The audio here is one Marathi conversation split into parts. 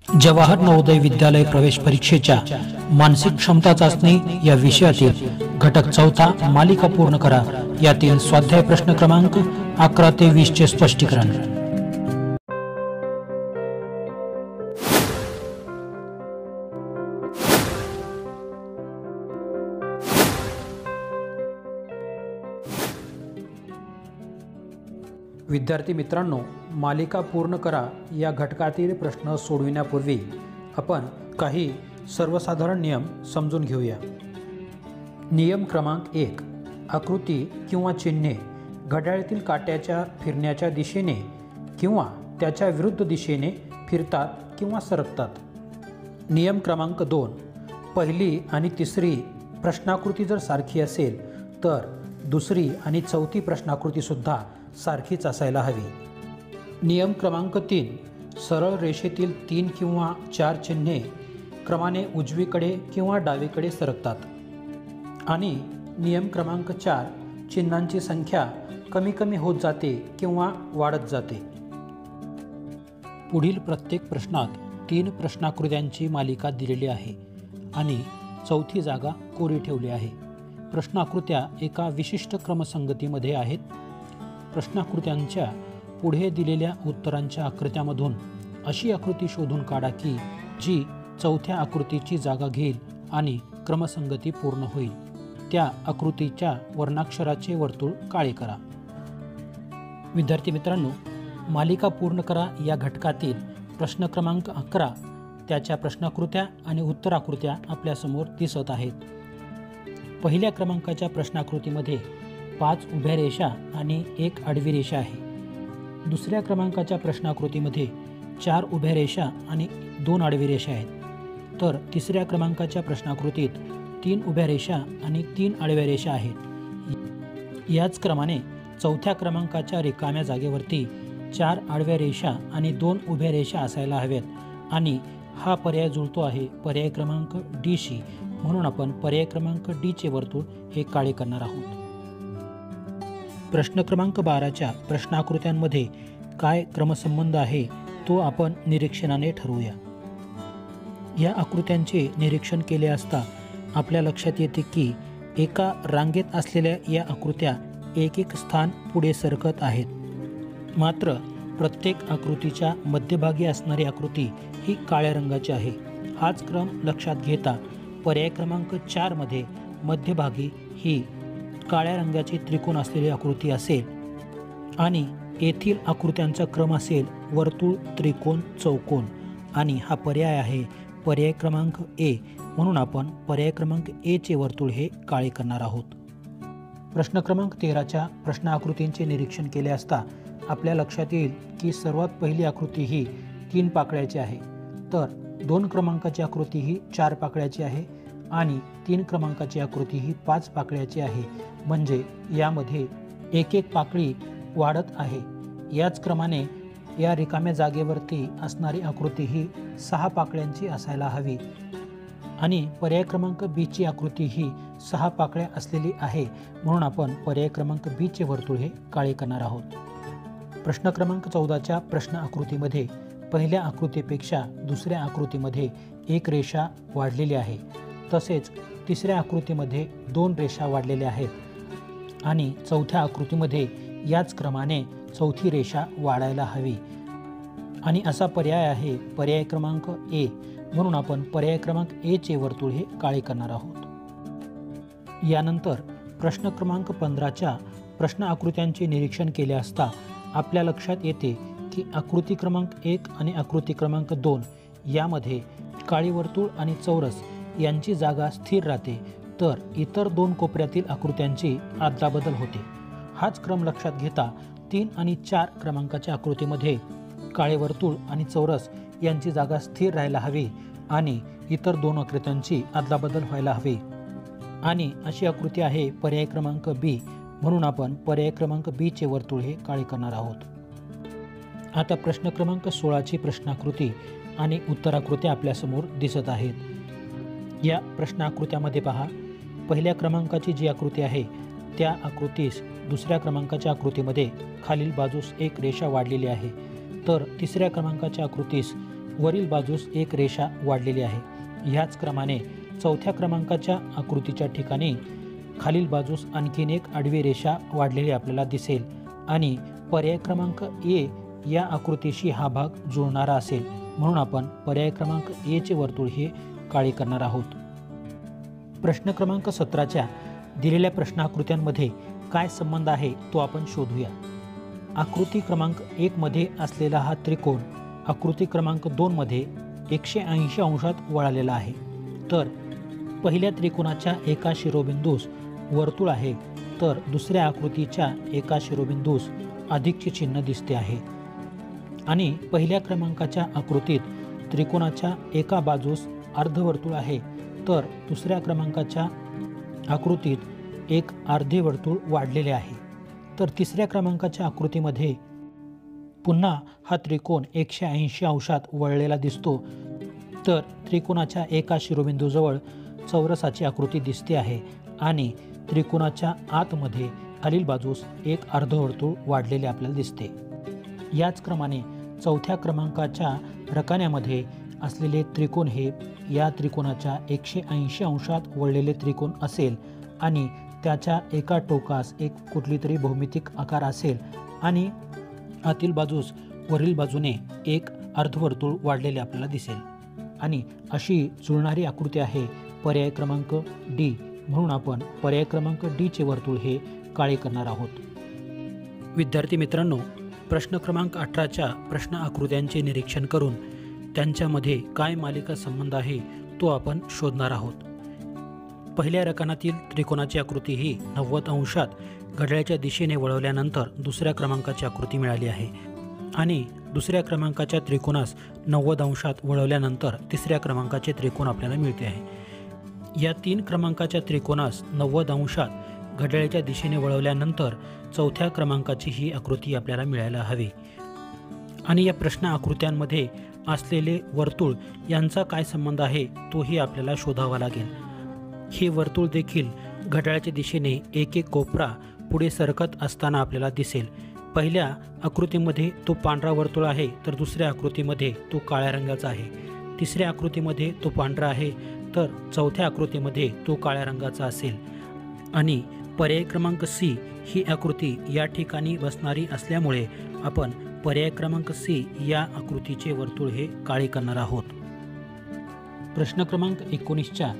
जवाहर नवोदय विद्यालय प्रवेश परीक्षेच्या मानसिक क्षमता चाचणी या विषयातील घटक चौथा मालिका पूर्ण करा यातील स्वाध्याय प्रश्न क्रमांक 11 ते 20 चे स्पष्टीकरण। विद्यार्थी मित्रांनो, मालिका पूर्ण करा या घटकातील प्रश्न सोडविण्यापूर्वी आपण काही सर्वसाधारण नियम समजून घेऊया। नियम क्रमांक 1, आकृती किंवा चिन्हे घड्याळातील काट्याच्या फिरण्याच्या दिशेने किंवा त्याच्या विरुद्ध दिशेने फिरतात किंवा सरकतात। नियम क्रमांक 2, पहिली आणि तिसरी प्रश्नाकृती जर सारखी असेल तर दुसरी आणि चौथी प्रश्नाकृती सुद्धा सारखीच असायला हवी। नियम क्रमांक 3, सरळ रेषेतील 3 किंवा 4 चिन्हे क्रमाने उजवीकडे किंवा डावीकडे सरकतात। आणि नियम क्रमांक 4, चिन्हांची संख्या कमी कमी होत जाते किंवा वाढत जाते। पुढील प्रत्येक प्रश्नात 3 प्रश्नाकृत्यांची मालिका दिलेली आहे आणि चौथी जागा कोरी ठेवली आहे। प्रश्नाकृत्या एका विशिष्ट क्रमसंगतीमध्ये आहेत। प्रश्नाकृत्यांच्या पुढे दिलेल्या उत्तरांच्या आकृत्यामधून अशी आकृती शोधून काढा की जी चौथ्या आकृतीची जागा घेईल आणि क्रमसंगती पूर्ण होईल। त्या आकृतीच्या वर्णाक्षराचे वर्तुळ काळे करा। विद्यार्थी मित्रांनो, मालिका पूर्ण करा या घटकातील प्रश्न क्रमांक 11 त्याच्या प्रश्नाकृत्या आणि उत्तराकृत्या आपल्यासमोर दिसत आहेत। पहिल्या क्रमांकाच्या प्रश्नाकृतीमध्ये 5 उभ्या रेषा आणि 1 आडवी रेषा आहे। दुसऱ्या क्रमांकाच्या प्रश्नाकृतीमध्ये 4 उभ्या रेषा आणि 2 आडवी रेषा आहेत। तर तिसऱ्या क्रमांकाच्या प्रश्नाकृतीत 3 उभ्या रेषा आणि 3 आडव्या रेषा आहेत। याच क्रमाने चौथ्या क्रमांकाच्या रिकाम्या जागेवरती 4 आडव्या रेषा आणि 2 उभ्या रेषा असायला हव्यात आणि हा पर्याय जुळतो आहे पर्याय क्रमांक डी शी, म्हणून आपण पर्याय क्रमांक डी चे वर्तुळ हे काळे करणार आहोत। प्रश्न क्रमांक 12च्या प्रश्नाकृत्यांमध्ये काय क्रमसंबंध आहे तो आपण निरीक्षणाने ठरवूया। या आकृत्यांचे निरीक्षण केले असता आपल्या लक्षात येते की एका रांगेत असलेल्या या आकृत्या एक एक स्थान पुढे सरकत आहेत। मात्र प्रत्येक आकृतीच्या मध्यभागी असणारी आकृती ही काळ्या रंगाची आहे। हाच क्रम लक्षात घेता पर्याय क्रमांक 4 मध्ये मध्यभागी ही काळ्या रंगाची त्रिकोण असलेली आकृती असेल आणि येथील आकृत्यांचा क्रम असेल वर्तुळ, त्रिकोण, चौकोन आणि हा पर्याय आहे पर्याय क्रमांक ए, म्हणून आपण पर्याय क्रमांक ए चे वर्तुळ हे काळे करणार आहोत। प्रश्न क्रमांक 13च्या प्रश्न आकृतींचे निरीक्षण केले असता आपल्या लक्षात येईल की सर्वात पहिली आकृती ही 3 पाकळ्याची आहे, तर 2 क्रमांकाची आकृती ही 4 पाकळ्याची आहे आणि 3 क्रमांकाची आकृती ही 5 पाकळ्याची आहे। म्हणजे यामध्ये एक एक पाकळी वाढत आहे। याच क्रमाने या रिकाम्या जागेवरती असणारी आकृती ही 6 पाकळ्यांची असायला हवी आणि पर्याय क्रमांक बी ची आकृती ही 6 पाकळ्या असलेली आहे, म्हणून आपण पर्याय क्रमांक बी चे वर्तुळ हे काळे करणार आहोत। प्रश्न क्रमांक 14च्या प्रश्न आकृतीमध्ये पहिल्या आकृतीपेक्षा दुसऱ्या आकृतीमध्ये 1 रेषा वाढलेली आहे, तसेच तिसऱ्या आकृतीमध्ये 2 रेषा वाढलेल्या आहेत आणि चौथ्या आकृतीमध्ये याच क्रमाने चौथी रेषा वाढायला हवी आणि असा पर्याय आहे पर्याय क्रमांक ए, म्हणून आपण पर्याय क्रमांक ए चे वर्तुळ हे काळे करणार आहोत। यानंतर प्रश्न क्रमांक 15च्या प्रश्न आकृत्यांचे निरीक्षण केले असता आपल्या लक्षात येते की आकृती क्रमांक 1 आणि आकृती क्रमांक 2 यामध्ये काळी वर्तुळ आणि चौरस यांची जागा स्थिर राहते, तर इतर 2 कोपऱ्यातील आकृत्यांची अदलाबदल होते। हाच क्रम लक्षात घेता 3 आणि 4 क्रमांकाच्या आकृतीमध्ये काळे वर्तुळ आणि चौरस यांची जागा स्थिर राहायला हवी आणि इतर 2 आकृत्यांची अदलाबदल व्हायला हवी आणि अशी आकृती आहे पर्याय क्रमांक बी, म्हणून आपण पर्याय क्रमांक बी चे वर्तुळ हे काळे करणार आहोत। आता प्रश्न क्रमांक 16ची प्रश्नाकृती आणि उत्तराकृत्या आपल्यासमोर दिसत आहेत। या प्रश्नाकृत्यामध्ये पहा, पहिल्या क्रमांकाची जी आकृती आहे त्या आकृतीस दुसऱ्या क्रमांकाच्या आकृतीमध्ये खालील बाजूस 1 रेषा वाढलेली आहे, तर तिसऱ्या क्रमांकाच्या आकृतीस वरील बाजूस एक रेषा वाढलेली आहे. ह्याच क्रमाने चौथ्या क्रमांकाच्या आकृतीच्या ठिकाणी खालील बाजूस आणखीन एक आडवी रेषा वाढलेली आपल्याला दिसेल आणि पर्याय क्रमांक ए या आकृतीशी हा भाग जुळणारा असेल, म्हणून आपण पर्याय क्रमांक ए चे वर्तुळ हे काळे करणार आहोत. प्रश्न क्रमांक 17च्या दिलेल्या प्रश्न आकृत्यांमध्ये काय संबंध आहे तो आपण शोधूया. आकृती क्रमांक 1 मध्ये असलेला हा त्रिकोण आकृती क्रमांक 2 मध्ये 180 अंशात वळालेला आहे. तर पहिल्या त्रिकोणाच्या एका शिरोबिंदूस वर्तुळ आहे, तर दुसऱ्या आकृतीच्या एका शिरोबिंदूस अधिकचे चिन्ह दिसते आहे. आणि पहिल्या क्रमांकाच्या आकृतीत त्रिकोणाच्या एका बाजूस अर्धवर्तुळ आहे, तर दुसऱ्या क्रमांकाच्या आकृतीत एक अर्धे वर्तुळ वाढलेले आहे. तर तिसऱ्या क्रमांकाच्या आकृतीमध्ये पुन्हा हा त्रिकोण 180 अंशात वळलेला दिसतो. तर त्रिकोणाच्या एका शिरोबिंदूजवळ चौरसाची आकृती दिसते आहे आणि त्रिकोणाच्या आतमध्ये खालील बाजूस एक अर्धवर्तुळ वाढलेले आपल्याला दिसते. याच क्रमाने चौथ्या क्रमांकाच्या रकान्यामध्ये असलेले त्रिकोण हे या त्रिकोणाच्या 180 अंशात वळलेले त्रिकोण असेल आणि त्याच्या एका टोकास एक कुठली तरी भौमितिक आकार असेल आणि आतील बाजूस वरील बाजूने एक अर्धवर्तुळ वाढलेले आपल्याला दिसेल आणि अशी जुळणारी आकृती आहे पर्याय क्रमांक डी, म्हणून आपण पर्याय क्रमांक डी चे वर्तुळ हे काळे करणार आहोत. विद्यार्थी मित्रांनो, प्रश्न क्रमांक 18च्या प्रश्न आकृत्यांचे निरीक्षण करून त्यांच्यामध्ये काय मालिका संबंध आहे तो आपण शोधणार आहोत. पहिल्या रकानातील त्रिकोणाची आकृती ही 90 अंशात घड्याळाच्या दिशेने वळवल्यानंतर दुसऱ्या क्रमांकाची आकृती मिळाली आहे आणि दुसऱ्या क्रमांकाच्या त्रिकोणास 90 अंशात वळवल्यानंतर तिसऱ्या क्रमांकाचे त्रिकोण आपल्याला मिळते आहे. या 3 क्रमांकाच्या त्रिकोणास 90 अंशात घड्याळाच्या दिशेने वळवल्यानंतर चौथ्या क्रमांकाची ही आकृती आपल्याला मिळायला हवी. आणि या प्रश्न आकृत्यांमध्ये असलेले वर्तुळ यांचा काय संबंध आहे तोही आपल्याला शोधावा लागेल. हे वर्तुळ देखील घड्याळाच्या दिशेने एक एक कोपरा पुढे सरकत असताना आपल्याला दिसेल. पहिल्या आकृतीमध्ये तो पांढरा वर्तुळ आहे, तर दुसऱ्या आकृतीमध्ये तो काळ्या रंगाचा आहे. तिसऱ्या आकृतीमध्ये तो पांढरा आहे, तर चौथ्या आकृतीमध्ये तो काळ्या रंगाचा असेल. आणि पर्याय क्रमांक सी ही आकृती या ठिकाणी बसणारी असल्यामुळे आपण पर्याय क्रमांक सी या आकृतीचे वर्तुळ हे काळे करणार आहोत. प्रश्न क्रमांक 19च्या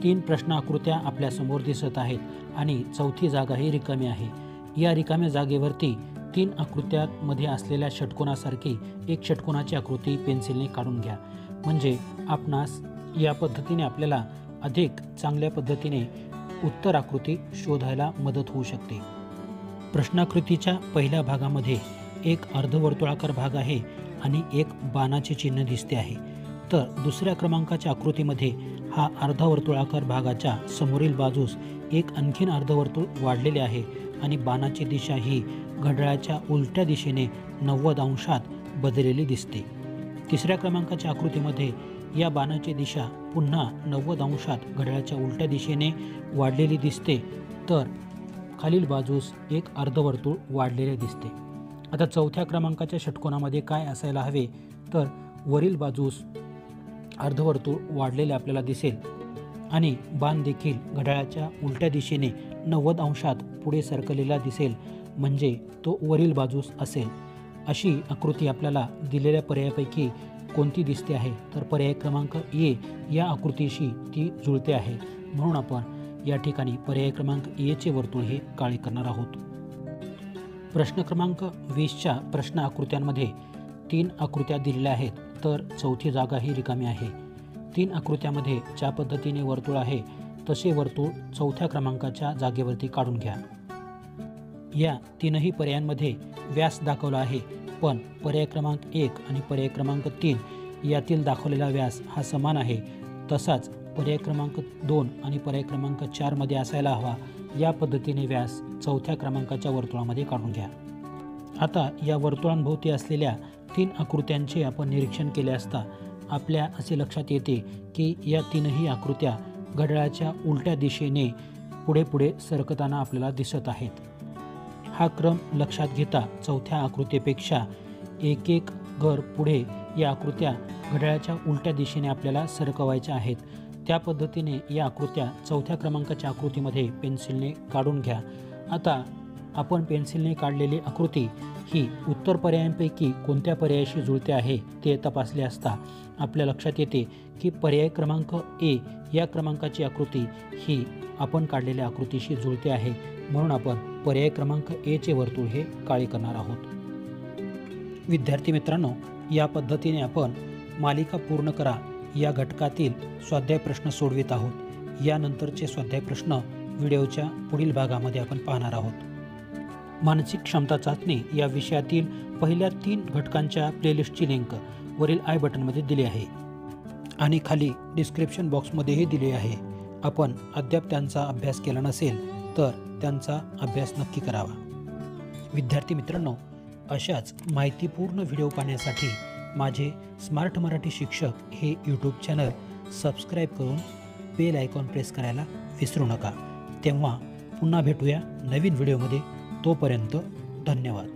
3 प्रश्न आकृत्या आपल्यासमोर दिसत आहेत आणि चौथी जागा ही रिकामी आहे. या रिकाम्या जागेवरती 3 आकृत्यांमध्ये असलेल्या षटकोनासारखी एक षटकोनाची आकृती पेन्सिलने काढून घ्या. म्हणजे आपणास या पद्धतीने आपल्याला अधिक चांगल्या पद्धतीने उत्तर आकृती शोधायला मदत होऊ शकते. प्रश्नाकृतीच्या पहिल्या भागामध्ये एक अर्धवर्तुळाकार भाग आहे आणि एक बाणाचे चिन्ह दिसते आहे. तर दुसऱ्या क्रमांकाच्या आकृतीमध्ये हा अर्धवर्तुळाकार भागाच्या समोरील बाजूस एक आणखीन अर्धवर्तुळ वाढलेले आहे आणि बाणाची दिशा ही घड्याळाच्या उलट्या दिशेने 90 अंशात बदललेली दिसते. तिसऱ्या क्रमांकाच्या आकृतीमध्ये या बाणाची दिशा पुन्हा 90 अंशात घड्याळाच्या उलट्या दिशेने वाढलेली दिसते, तर खालील बाजूस एक अर्धवर्तुळ वाढलेले दिसते. आता चौथ्या क्रमांकाच्या षटकोनामध्ये काय असायला हवे, तर वरील बाजूस अर्धवर्तुळ वाढलेले आपल्याला दिसेल आणि बाण देखील घड्याळाच्या उलट्या दिशेने 90 अंशात पुढे सरकलेला दिसेल, म्हणजे तो वरील बाजूस असेल. अशी आकृती आपल्याला दिलेल्या पर्यायापैकी कोणती दिसते आहे, तर पर्याय क्रमांक ए या आकृतीशी ती जुळते आहे, म्हणून आपण या ठिकाणी पर्याय क्रमांक ए चे वर्तुळ हे काळे करणार आहोत. प्रश्न क्रमांक 20च्या प्रश्न आकृत्यांमध्ये 3 आकृत्या दिलेल्या आहेत, तर चौथी जागा ही रिकामी आहे. 3 आकृत्यामध्ये ज्या पद्धतीने वर्तुळ आहे तसे वर्तुळ चौथ्या क्रमांकाच्या जागेवरती काढून घ्या. या 3ही पर्यायांमध्ये व्यास दाखवला आहे, पण पर्याय क्रमांक 1 आणि पर्याय क्रमांक 3 यातील दाखवलेला व्यास हा समान आहे. तसाच पर्याय क्रमांक 2 आणि पर्याय क्रमांक 4 मध्ये असायला हवा. या पद्धतीने व्यास चौथ्या क्रमांकाच्या वर्तुळामध्ये काढून घ्या. आता या वर्तुळांभोवती असलेल्या 3 आकृत्यांचे आपण निरीक्षण केले असता आपल्या असे लक्षात येते की या 3ही आकृत्या घड्याळाच्या उलट्या दिशेने पुढे पुढे सरकताना आपल्याला दिसत आहेत. हा क्रम लक्षात घेता चौथ्या आकृतीपेक्षा एक घर पुढे या आकृत्या घड्याळाच्या उलट्या दिशेने आपल्याला सरकवायच्या आहेत. त्या पद्धतीने या आकृत्या 4थ्या क्रमांकाच्या आकृतीमध्ये पेन्सिलने काढून घ्या. आता आपण पेन्सिलने काढलेली आकृती ही उत्तर पर्यायांपैकी कोणत्या पर्यायाशी जुळते आहे ते तपासले असता आपल्या लक्षात येते की पर्याय क्रमांक ए या क्रमांकाची आकृती ही आपण काढलेल्या आकृतीशी जुळते आहे. म्हणून आपण पर्याय क्रमांक एचे वर्तुळ हे काळे करणार आहोत. विद्यार्थी मित्रांनो, या पद्धतीने आपण मालिका पूर्ण करा या घटकातील स्वाध्याय प्रश्न सोडवित आहोत. यानंतरचे स्वाध्याय प्रश्न व्हिडिओच्या पुढील भागामध्ये आपण पाहणार आहोत. मानसिक क्षमता चाचणी या विषयातील पहिल्या 3 घटकांच्या प्लेलिस्टची लिंक वरील आय बटनमध्ये दिली आहे आणि खाली डिस्क्रिप्शन बॉक्समध्येही दिली आहे. आपण अद्याप त्यांचा अभ्यास केला नसेल तर त्यांचा अभ्यास नक्की करावा. विद्यार्थी मित्रांनो, अशाच माहितीपूर्ण व्हिडिओ पाहण्यासाठी माझे स्मार्ट मराठी शिक्षक हे यूट्यूब चॅनल सबस्क्राईब करून बेल आयकॉन प्रेस करायला विसरू नका. तेव्हा पुन्हा भेटूया नवीन व्हिडिओमध्ये. तोपर्यंत धन्यवाद.